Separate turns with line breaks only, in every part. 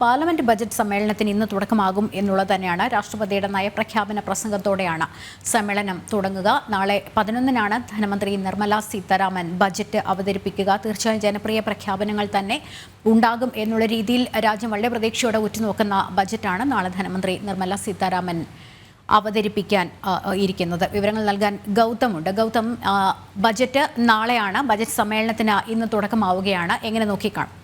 Parliament budget സമ്മേളനത്തിന് ഇന്ന് തുടക്കമാകും എന്നുള്ളത് തന്നെയാണ്. രാഷ്ട്രപതിയുടെ നയപ്രഖ്യാപന പ്രസംഗത്തോടെയാണ് സമ്മേളനം തുടങ്ങുക. നാളെ 11-നാണ് ധനമന്ത്രി നിർമ്മല സീതാരാമൻ ബജറ്റ് അവതരിപ്പിക്കുക. തീർച്ചയായും ജനപ്രിയ പ്രഖ്യാപനങ്ങൾ തന്നെ ഉണ്ടാകും എന്നുള്ള രീതിയിൽ രാജ്യം വളരെ പ്രതീക്ഷയോടെ ഉറ്റുനോക്കുന്ന ബജറ്റാണ് നാളെ ധനമന്ത്രി നിർമ്മല സീതാരാമൻ അവതരിപ്പിക്കാൻ ഇരിക്കുന്നത്. വിവരങ്ങൾ നൽകാൻ ഗൗതമുണ്ട്. ഗൗതം, ബജറ്റ് നാളെയാണ്. ബജറ്റ് സമ്മേളനത്തിന് ഇന്ന് തുടക്കമാവുകയാണ്. എങ്ങനെ നോക്കിക്കാണും?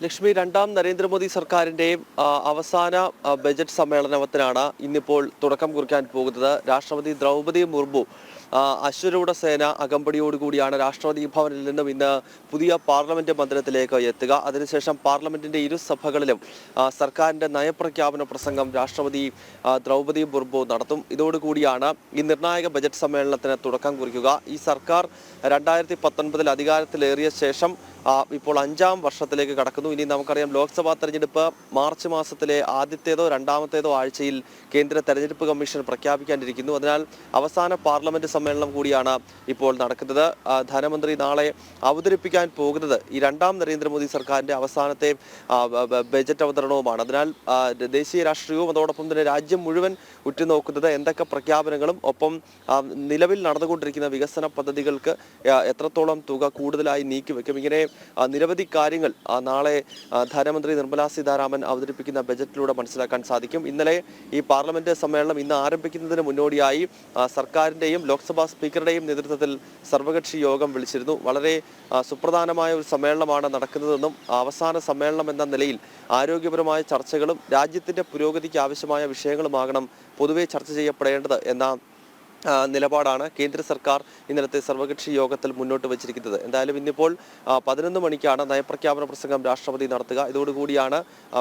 ലക്ഷ്മി, രണ്ടാം നരേന്ദ്രമോദി സർക്കാരിന്റെ അവസാന ബജറ്റ് സമ്മേളനത്തിനാണ് ഇന്നിപ്പോൾ തുടക്കം കുറിക്കാൻ പോകുന്നത്. രാഷ്ട്രപതി ദ്രൗപദി മുർമു അശ്വരൂഢ സേന അകമ്പടിയോടുകൂടിയാണ് രാഷ്ട്രപതി ഭവനിൽ നിന്നും ഇന്ന് പുതിയ പാർലമെന്റ് മന്ദിരത്തിലേക്ക് എത്തുക. അതിനുശേഷം പാർലമെന്റിന്റെ ഇരുസഭകളിലും സർക്കാരിന്റെ നയപ്രഖ്യാപന പ്രസംഗം രാഷ്ട്രപതി ദ്രൗപദി മുർമു നടത്തും. ഇതോടുകൂടിയാണ് ഈ നിർണായക ബജറ്റ് സമ്മേളനത്തിന് തുടക്കം കുറിക്കുക. ഈ സർക്കാർ 2019 അധികാരത്തിലേറിയ ശേഷം ഇപ്പോൾ 5ാം വർഷത്തിലേക്ക് കടക്കുന്നു. ഇനി നമുക്കറിയാം, ലോക്സഭാ തെരഞ്ഞെടുപ്പ് മാർച്ച് മാസത്തിലെ ആദ്യത്തേതോ രണ്ടാമത്തേതോ ആഴ്ചയിൽ കേന്ദ്ര തെരഞ്ഞെടുപ്പ് കമ്മീഷൻ പ്രഖ്യാപിക്കാനിരിക്കുന്നു. അതിനാൽ അവസാന പാർലമെന്റ് സമ്മേളനം കൂടിയാണ് ഇപ്പോൾ നടക്കുന്നത്. ധനമന്ത്രി നാളെ അവതരിപ്പിക്കാൻ പോകുന്നത് ഈ രണ്ടാം നരേന്ദ്രമോദി സർക്കാരിന്റെ അവസാനത്തെ ബജറ്റ് അവതരണവുമാണ്. അതിനാൽ ദേശീയ രാഷ്ട്രീയവും അതോടൊപ്പം തന്നെ രാജ്യം മുഴുവൻ ഉറ്റുനോക്കുന്നത് എന്തൊക്കെ പ്രഖ്യാപനങ്ങളും ഒപ്പം നിലവിൽ നടന്നുകൊണ്ടിരിക്കുന്ന വികസന പദ്ധതികൾക്ക് എത്രത്തോളം തുക കൂടുതലായി നീക്കിവെക്കും. ഇങ്ങനെ നിരവധി കാര്യങ്ങൾ നാളെ ധനമന്ത്രി നിർമ്മല സീതാരാമൻ അവതരിപ്പിക്കുന്ന ബജറ്റിലൂടെ മനസ്സിലാക്കാൻ സാധിക്കും. ഇന്നലെ ഈ പാർലമെന്റ് സമ്മേളനം ഇന്ന് ആരംഭിക്കുന്നതിന് മുന്നോടിയായി സർക്കാരിന്റെയും ലോക്സഭാ സ്പീക്കറുടെയും നേതൃത്വത്തിൽ സർവകക്ഷി യോഗം വിളിച്ചിരുന്നു. വളരെ സുപ്രധാനമായ ഒരു സമ്മേളനമാണ് നടക്കുന്നതെന്നും അവസാന സമ്മേളനം എന്ന നിലയിൽ ആരോഗ്യപരമായ ചർച്ചകളും രാജ്യത്തിന്റെ പുരോഗതിക്ക് ആവശ്യമായ വിഷയങ്ങളുമാകണം പൊതുവെ ചർച്ച ചെയ്യപ്പെടേണ്ടത് എന്ന നിലപാടാണ് കേന്ദ്ര സർക്കാർ ഇന്നലത്തെ സർവകക്ഷി യോഗത്തിൽ മുന്നോട്ട് വച്ചിരിക്കുന്നത്. എന്തായാലും ഇന്നിപ്പോൾ 11 മണിക്കാണ് നയപ്രഖ്യാപന പ്രസംഗം രാഷ്ട്രപതി നടത്തുക. ഇതോടുകൂടിയാണ്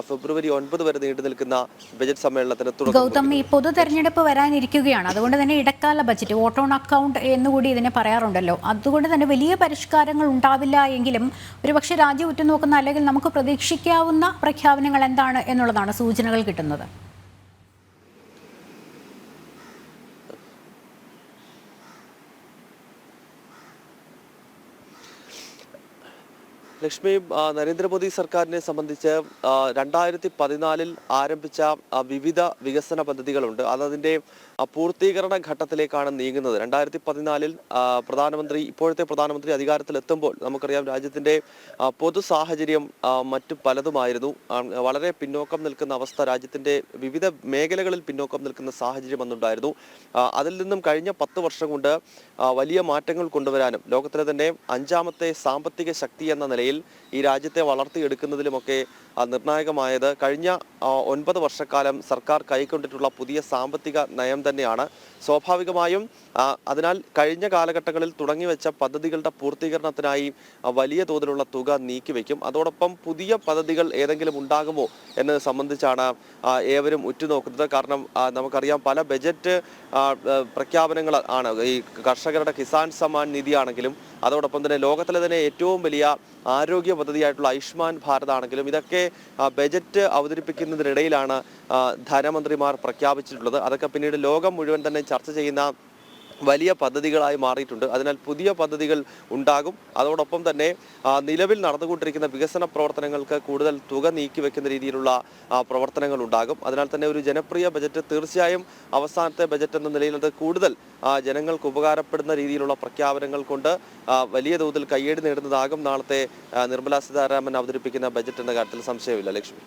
ഫെബ്രുവരി 9 വരെ നീണ്ടു നിൽക്കുന്ന ബജറ്റ് സമ്മേളനത്തിന് തുടക്കം.
ഗൗതം, ഈ പൊതു തെരഞ്ഞെടുപ്പ് വരാനിരിക്കുകയാണ്. അതുകൊണ്ട് തന്നെ ഇടക്കാല ബജറ്റ്, വോട്ട് ഓൺ അക്കൗണ്ട് എന്നുകൂടി ഇതിനെ പറയാറുണ്ടല്ലോ. അതുകൊണ്ട് തന്നെ വലിയ പരിഷ്കാരങ്ങൾ ഉണ്ടാവില്ല എങ്കിലും ഒരുപക്ഷെ രാജ്യം ഉറ്റുനോക്കുന്ന അല്ലെങ്കിൽ നമുക്ക് പ്രതീക്ഷിക്കാവുന്ന പ്രഖ്യാപനങ്ങൾ എന്താണ് എന്നുള്ളതാണ് സൂചനകൾ കിട്ടുന്നത്.
ലക്ഷ്മി, നരേന്ദ്രമോദി സർക്കാരിനെ സംബന്ധിച്ച് 2014 ആരംഭിച്ച വിവിധ വികസന പദ്ധതികളുണ്ട്. അതതിൻ്റെ പൂർത്തീകരണ ഘട്ടത്തിലേക്കാണ് നീങ്ങുന്നത്. 2014 ഇപ്പോഴത്തെ പ്രധാനമന്ത്രി അധികാരത്തിലെത്തുമ്പോൾ നമുക്കറിയാം, രാജ്യത്തിൻ്റെ പൊതു സാഹചര്യം മറ്റു പലതുമായിരുന്നു. വളരെ പിന്നോക്കം നിൽക്കുന്ന അവസ്ഥ, രാജ്യത്തിൻ്റെ വിവിധ മേഖലകളിൽ പിന്നോക്കം നിൽക്കുന്ന സാഹചര്യം അന്നുണ്ടായിരുന്നു. അതിൽ നിന്നും കഴിഞ്ഞ 10 വർഷം കൊണ്ട് വലിയ മാറ്റങ്ങൾ കൊണ്ടുവരാനും ലോകത്തിലെ തന്നെ 5ാമത്തെ സാമ്പത്തിക ശക്തി എന്ന നിലയിൽ ഈ രാജ്യത്തെ വളർത്തിയെടുക്കുന്നതിലുമൊക്കെ നിർണായകമായത് കഴിഞ്ഞ 9 വർഷക്കാലം സർക്കാർ കൈക്കൊണ്ടിട്ടുള്ള പുതിയ സാമ്പത്തിക നയം തന്നെയാണ്. സ്വാഭാവികമായും അതിനാൽ കഴിഞ്ഞ കാലഘട്ടങ്ങളിൽ തുടങ്ങിവെച്ച പദ്ധതികളുടെ പൂർത്തീകരണത്തിനായി വലിയ തോതിലുള്ള തുക നീക്കിവെക്കും. അതോടൊപ്പം പുതിയ പദ്ധതികൾ ഏതെങ്കിലും ഉണ്ടാകുമോ എന്നത് സംബന്ധിച്ചാണ് ഏവരും ഉറ്റുനോക്കുന്നത്. കാരണം നമുക്കറിയാം, പല ബജറ്റ് പ്രഖ്യാപനങ്ങൾ ആണ്. ഈ കർഷകരുടെ കിസാൻ സമ്മാൻ നിധിയാണെങ്കിലും അതോടൊപ്പം തന്നെ ലോകത്തിലെ തന്നെ ഏറ്റവും വലിയ ആരോഗ്യ പദ്ധതിയായിട്ടുള്ള ആയുഷ്മാൻ ഭാരത് ആണെങ്കിലും ഇതൊക്കെ ബജറ്റ് അവതരിപ്പിക്കുന്നതിനിടയിലാണ് ധനമന്ത്രിമാർ പ്രഖ്യാപിച്ചിട്ടുള്ളത്. അതൊക്കെ പിന്നീട് ലോകം മുഴുവൻ തന്നെ ചർച്ച ചെയ്യുന്ന വലിയ പദ്ധതികളായി മാറിയിട്ടുണ്ട്. അതിനാൽ പുതിയ പദ്ധതികൾ ഉണ്ടാകും. അതോടൊപ്പം തന്നെ നിലവിൽ നടന്നുകൊണ്ടിരിക്കുന്ന വികസന പ്രവർത്തനങ്ങൾക്ക് കൂടുതൽ തുക നീക്കിവെക്കുന്ന രീതിയിലുള്ള പ്രവർത്തനങ്ങൾ ഉണ്ടാകും. അതിനാൽ തന്നെ ഒരു ജനപ്രിയ ബജറ്റ് തീർച്ചയായും അവസാനത്തെ ബജറ്റ് എന്ന നിലയിൽ അത് കൂടുതൽ ജനങ്ങൾക്ക് ഉപകാരപ്പെടുന്ന രീതിയിലുള്ള പ്രഖ്യാപനങ്ങൾ കൊണ്ട് വലിയ തോതിൽ കയ്യടി നേടുന്നതാകും നാളത്തെ നിർമ്മല സീതാരാമൻ അവതരിപ്പിക്കുന്ന ബജറ്റ് എന്ന കാര്യത്തിൽ സംശയമില്ല. ലക്ഷ്മി.